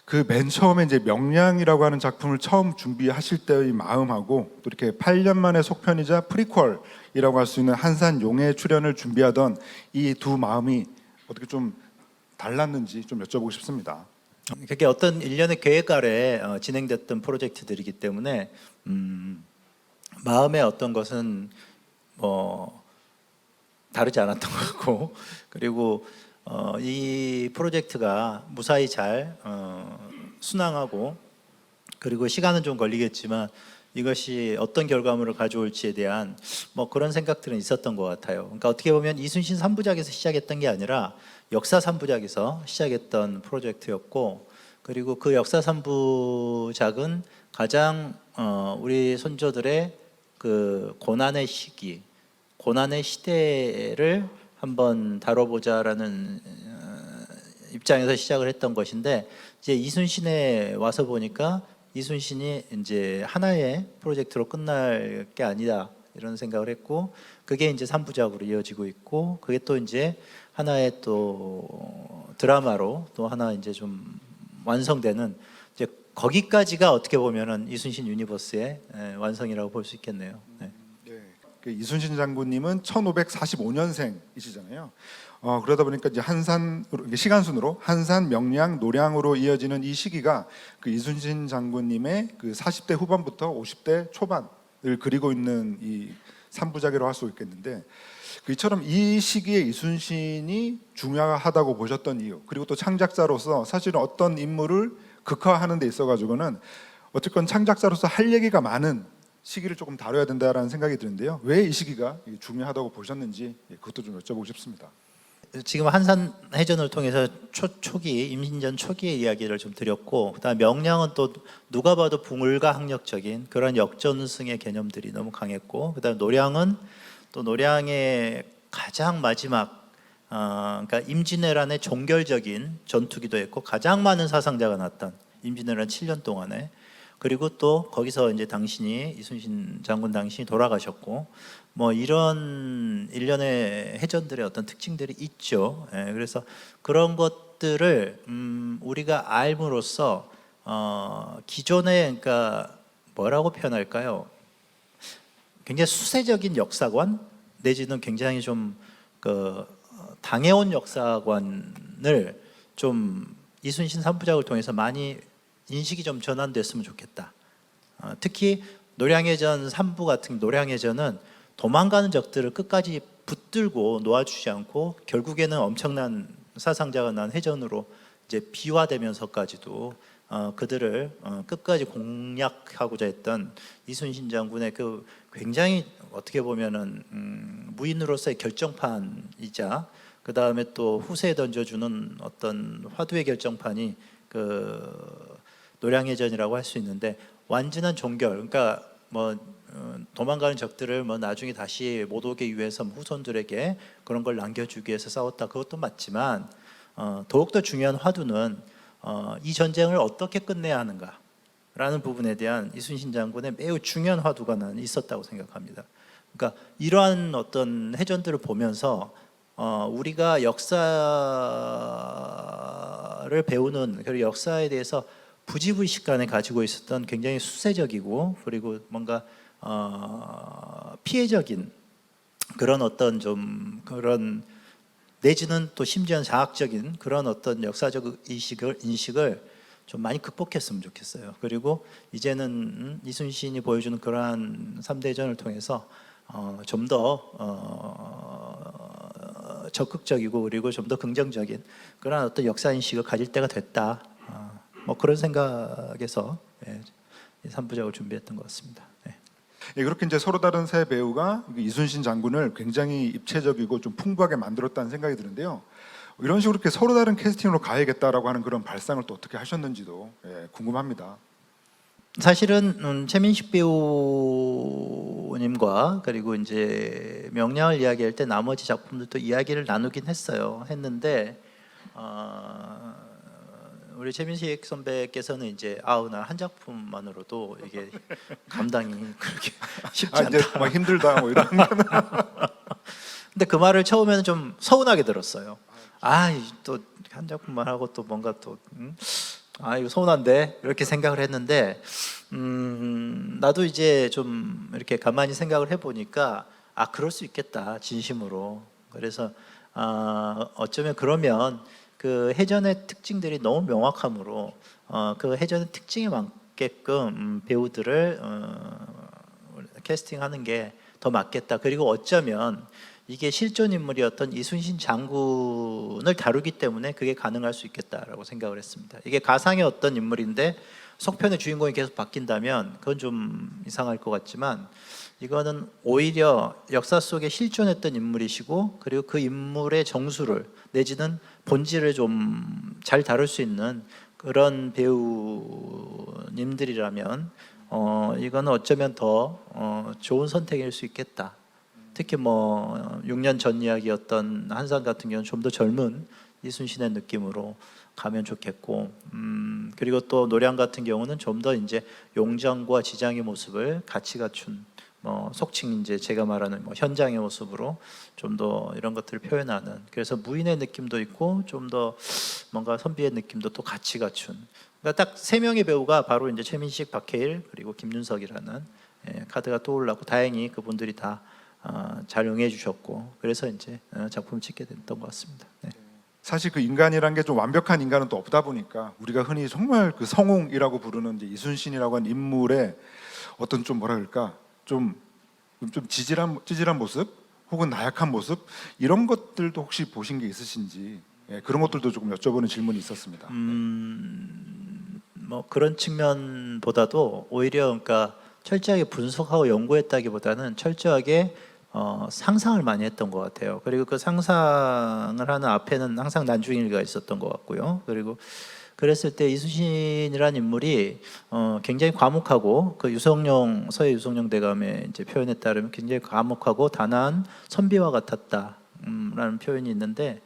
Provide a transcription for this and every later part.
그 맨 처음에 이제 명량이라고 하는 작품을 처음 준비하실 때의 마음하고 또 이렇게 8년 만에 속편이자 프리퀄이라고 할 수 있는 한산용의 출연을 준비하던 이 두 마음이 어떻게 좀 달랐는지 좀 여쭤보고 싶습니다. 그게 어떤 일련의 계획 아래 진행됐던 프로젝트들이기 때문에 마음의 어떤 것은 뭐 다르지 않았던 것 같고, 그리고 이 프로젝트가 무사히 잘 순항하고, 그리고 시간은 좀 걸리겠지만 이것이 어떤 결과물을 가져올지에 대한 뭐 그런 생각들은 있었던 것 같아요. 그러니까 어떻게 보면 이순신 3부작에서 시작했던 게 아니라 역사 3부작에서 시작했던 프로젝트였고, 그리고 그 역사 3부작은 가장 우리 손조들의 그 고난의 시기, 고난의 시대를 한번 다뤄보자라는 입장에서 시작을 했던 것인데, 이제 이순신에 와서 보니까 이순신이 이제 하나의 프로젝트로 끝날 게 아니다 이런 생각을 했고, 그게 이제 3부작으로 이어지고 있고, 그게 또 이제 하나의 또 드라마로 또 하나 이제 좀 완성되는, 이제 거기까지가 어떻게 보면은 이순신 유니버스의 완성이라고 볼 수 있겠네요. 네. 그 이순신 장군님은 1545년생이시잖아요. 그러다 보니까 이제 한산 시간순으로 한산, 명량, 노량으로 이어지는 이 시기가 그 이순신 장군님의 그 40대 후반부터 50대 초반을 그리고 있는 이 3부작이라고 할 수 있겠는데, 이처럼 이 시기에 이순신이 중요하다고 보셨던 이유, 그리고 또 창작자로서 사실은 어떤 인물을 극화하는 데 있어 가지고는 어쨌건 창작자로서 할 얘기가 많은 시기를 조금 다뤄야 된다라는 생각이 드는데요. 왜 이 시기가 중요하다고 보셨는지 그것도 좀 여쭤보고 싶습니다. 지금 한산 해전을 통해서 초기 임신전 초기의 이야기를 좀 드렸고, 그다음 명량은 또 누가 봐도 불가항력적인 그런 역전승의 개념들이 너무 강했고, 그다음 노량은 또 노량의 가장 마지막 그러니까 임진왜란의 종결적인 전투기도 했고, 가장 많은 사상자가 났던 임진왜란 7년 동안에, 그리고 또 거기서 이제 당신이 이순신 장군 당신이 돌아가셨고, 뭐 이런 일련의 해전들의 어떤 특징들이 있죠. 그래서 그런 것들을 우리가 알므로써 기존의, 그러니까 뭐라고 표현할까요? 굉장히 수세적인 역사관 내지는 굉장히 좀 당해온 역사관을 좀 이순신 3부작을 통해서 많이 인식이 좀 전환됐으면 좋겠다. 특히 노량해전 3부 같은 노량해전은 도망가는 적들을 끝까지 붙들고 놓아주지 않고 결국에는 엄청난 사상자가 난 해전으로 이제 비화되면서까지도 그들을 끝까지 공략하고자 했던 이순신 장군의 그 굉장히 어떻게 보면은 무인으로서의 결정판이자, 그 다음에 또 후세에 던져주는 어떤 화두의 결정판이 그 노량해전이라고 할 수 있는데, 완전한 종결, 그러니까 뭐 도망가는 적들을 뭐 나중에 다시 못 오게 위해서 후손들에게 그런 걸 남겨주기 위해서 싸웠다, 그것도 맞지만 더욱더 중요한 화두는 이 전쟁을 어떻게 끝내야 하는가 라는 부분에 대한 이순신 장군의 매우 중요한 화두가 나는 있었다고 생각합니다. 그러니까 이러한 어떤 해전들을 보면서 우리가 역사를 배우는, 그리고 역사에 대해서 부지불식간에 가지고 있었던 굉장히 수세적이고 그리고 뭔가 피해적인 그런 어떤 좀 그런, 내지는 또 심지어는 자학적인 그런 어떤 역사적 인식을 좀 많이 극복했으면 좋겠어요. 그리고 이제는 이순신이 보여주는 그러한 3대전을 통해서 좀 더 적극적이고 그리고 좀 더 긍정적인 그런 어떤 역사 인식을 가질 때가 됐다. 뭐 그런 생각에서 3부작을 준비했던 것 같습니다. 그렇게 이제 서로 다른 세 배우가 이순신 장군을 굉장히 입체적이고 좀 풍부하게 만들었다는 생각이 드는데요. 이런 식으로 이렇게 서로 다른 캐스팅으로 가야겠다라고 하는 그런 발상을 또 어떻게 하셨는지도 궁금합니다. 사실은 최민식 배우님과 그리고 이제 명량을 이야기할 때 나머지 작품들도 이야기를 나누긴 했는데 우리 최민식 선배께서는 이제 나 한 작품만으로도 이게 감당이 그렇게 쉽지 않다. 이제 막 힘들다 뭐 이런. 근데 그 말을 처음에는 좀 서운하게 들었어요. 또 한 작품만 하고 또 뭔가 또 아 이거 서운한데 이렇게 생각을 했는데 나도 이제 좀 이렇게 가만히 생각을 해보니까 아 그럴 수 있겠다 진심으로. 그래서 어쩌면 그러면 그 해전의 특징들이 너무 명확하므로 그 해전의 특징에 맞게끔 배우들을 캐스팅하는 게 더 맞겠다. 그리고 어쩌면 이게 실존 인물이었던 이순신 장군을 다루기 때문에 그게 가능할 수 있겠다라고 생각을 했습니다. 이게 가상의 어떤 인물인데 속편의 주인공이 계속 바뀐다면 그건 좀 이상할 것 같지만 이거는 오히려 역사 속에 실존했던 인물이시고 그리고 그 인물의 정수를 내지는 본질을 좀 잘 다룰 수 있는 그런 배우님들이라면 이거는 어쩌면 더 좋은 선택일 수 있겠다. 특히 뭐 6년 전 이야기였던 한산 같은 경우는 좀 더 젊은 이순신의 느낌으로 가면 좋겠고, 그리고 또 노량 같은 경우는 좀 더 이제 용정과 지장의 모습을 같이 갖춘 속칭 이제 제가 말하는 현장의 모습으로 좀 더 이런 것들을 표현하는, 그래서 무인의 느낌도 있고 좀 더 뭔가 선비의 느낌도 또 같이 갖춘. 그러니까 딱 세 명의 배우가 바로 이제 최민식, 박해일 그리고 김윤석이라는 카드가 떠올랐고 다행히 그분들이 다 잘 응해 주셨고 그래서 이제 작품을 찍게 됐던 것 같습니다. 네. 사실 그 인간이란 게 좀 완벽한 인간은 또 없다 보니까 우리가 흔히 정말 그 성웅이라고 부르는 이제 이순신이라고 하는 인물의 어떤 좀 뭐라 그럴까 좀 찌질한 모습 혹은 나약한 모습 이런 것들도 혹시 보신 게 있으신지 그런 것들도 조금 여쭤보는 질문이 있었습니다. 뭐 그런 측면보다도 오히려 그러니까 철저하게 분석하고 연구했다기보다는 철저하게 상상을 많이 했던 것 같아요. 그리고 그 상상을 하는 앞에는 항상 난중일기가 있었던 것 같고요. 그리고 그랬을 때 이순신이라는 인물이 굉장히 과묵하고 그 유성룡 서해 유성룡 대감의 이제 표현에 따르면 굉장히 과묵하고 단아한 선비와 같았다라는 표현이 있는데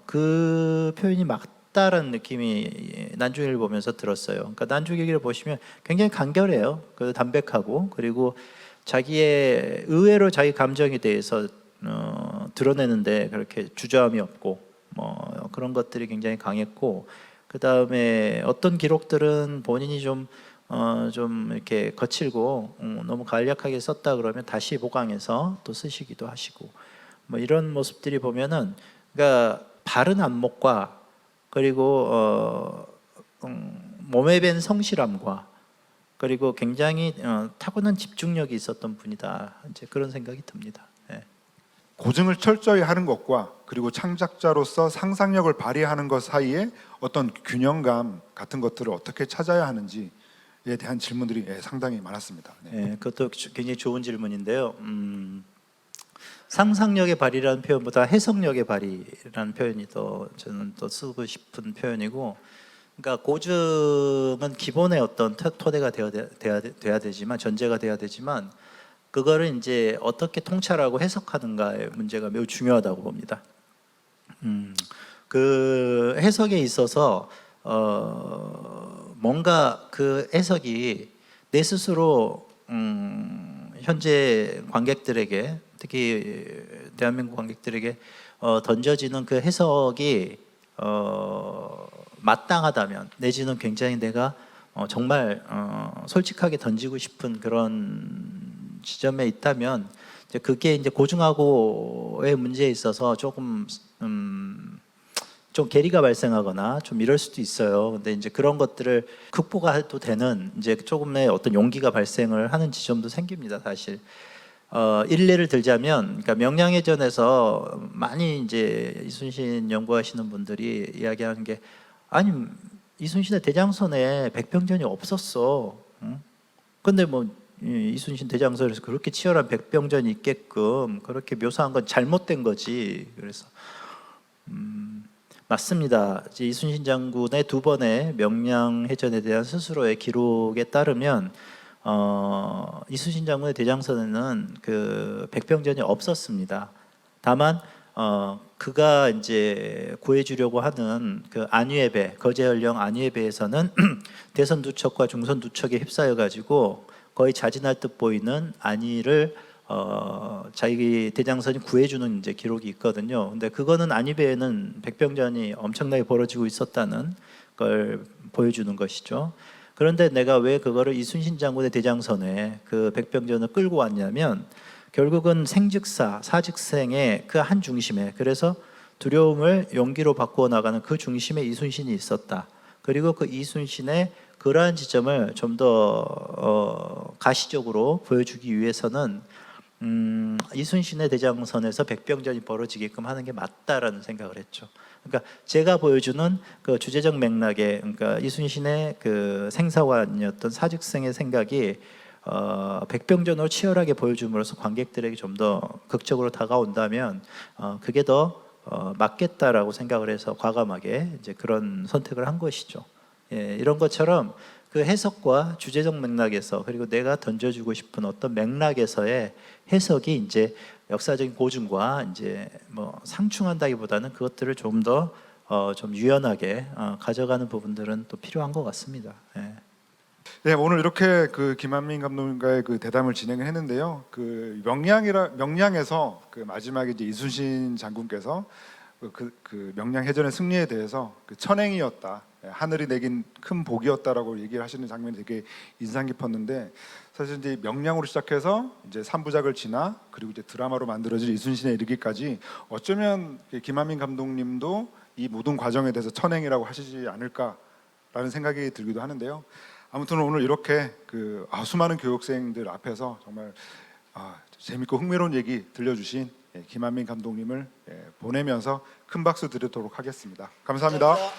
그 표현이 맞다라는 느낌이 난중일기를 보면서 들었어요. 그러니까 난중일기를 보시면 굉장히 간결해요. 그 담백하고 그리고 자기의 의외로 자기 감정에 대해서 드러내는데 그렇게 주저함이 없고 뭐 그런 것들이 굉장히 강했고 그 다음에 어떤 기록들은 본인이 좀 이렇게 거칠고 너무 간략하게 썼다 그러면 다시 보강해서 또 쓰시기도 하시고 뭐 이런 모습들이 보면은 그러니까 바른 안목과 그리고 몸에 밴 성실함과 그리고 굉장히 타고난 집중력이 있었던 분이다. 이제 그런 생각이 듭니다. 네. 고증을 철저히 하는 것과 그리고 창작자로서 상상력을 발휘하는 것 사이에 어떤 균형감 같은 것들을 어떻게 찾아야 하는지에 대한 질문들이 상당히 많았습니다. 네. 네, 그것도 굉장히 좋은 질문인데요. 상상력의 발휘라는 표현보다 해석력의 발휘라는 표현이 더 저는 더 쓰고 싶은 표현이고, 그러니까 고증은 기본의 어떤 토대가 돼야 되지만 전제가 돼야 되지만 그거를 이제 어떻게 통찰하고 해석하는가의 문제가 매우 중요하다고 봅니다. 그 해석에 있어서 뭔가 그 해석이 내 스스로 현재 관객들에게 특히 대한민국 관객들에게 던져지는 그 해석이 마땅하다면 내지는 굉장히 내가 정말 솔직하게 던지고 싶은 그런 지점에 있다면 이제 그게 이제 고증하고의 문제에 있어서 조금 좀 괴리가 발생하거나 좀 이럴 수도 있어요. 근데 이제 그런 것들을 극복해도 되는 이제 조금의 어떤 용기가 발생을 하는 지점도 생깁니다, 사실. 일례를 들자면, 그러니까 명량해전에서 많이 이제 이순신 연구하시는 분들이 이야기하는 게 아니 이순신의 대장선에 백병전이 없었어. 응? 근데 뭐 이순신 대장선에서 그렇게 치열한 백병전이 있게끔 그렇게 묘사한 건 잘못된 거지. 그래서 맞습니다. 이제 이순신 장군의 두 번의 명량해전에 대한 스스로의 기록에 따르면 이순신 장군의 대장선에는 그 백병전이 없었습니다. 다만 그가 이제 구해주려고 하는 그 안위의 배, 거제연령 안위의 배에서는 대선 두 척과 중선 두 척에 휩싸여 가지고 거의 자진할 듯 보이는 안위를 자기 대장선이 구해주는 이제 기록이 있거든요. 근데 그거는 안위배에는 백병전이 엄청나게 벌어지고 있었다는 걸 보여주는 것이죠. 그런데 내가 왜 그거를 이순신 장군의 대장선에 그 백병전을 끌고 왔냐면 결국은 생즉사, 사즉생의 그 한 중심에, 그래서 두려움을 용기로 바꾸어 나가는 그 중심에 이순신이 있었다. 그리고 그 이순신의 그러한 지점을 좀 더 가시적으로 보여주기 위해서는 이순신의 대장선에서 백병전이 벌어지게끔 하는 게 맞다라는 생각을 했죠. 그러니까 제가 보여주는 그 주제적 맥락에, 그러니까 이순신의 그 생사관이었던 사즉생의 생각이 백병전으로 치열하게 보여줌으로써 관객들에게 좀 더 극적으로 다가온다면 그게 더 맞겠다라고 생각을 해서 과감하게 이제 그런 선택을 한 것이죠. 예, 이런 것처럼 그 해석과 주제적 맥락에서, 그리고 내가 던져주고 싶은 어떤 맥락에서의 해석이 이제 역사적인 고증과 이제 뭐 상충한다기보다는 그것들을 좀 더 좀 유연하게 가져가는 부분들은 또 필요한 것 같습니다. 예. 네, 오늘 이렇게 그 김한민 감독님과의 그 대담을 진행을 했는데요. 그 명량에서 그 마지막에 이제 이순신 장군께서 그 명량 해전의 승리에 대해서 그 천행이었다, 하늘이 내긴 큰 복이었다라고 얘기를 하시는 장면이 되게 인상 깊었는데, 사실 이제 명량으로 시작해서 이제 3부작을 지나 그리고 이제 드라마로 만들어질 이순신에 이르기까지 어쩌면 김한민 감독님도 이 모든 과정에 대해서 천행이라고 하시지 않을까라는 생각이 들기도 하는데요. 아무튼 오늘 이렇게 그 수많은 교육생들 앞에서 정말 재밌고 흥미로운 얘기 들려주신 김한민 감독님을 보내면서 큰 박수 드리도록 하겠습니다. 감사합니다. 감사합니다.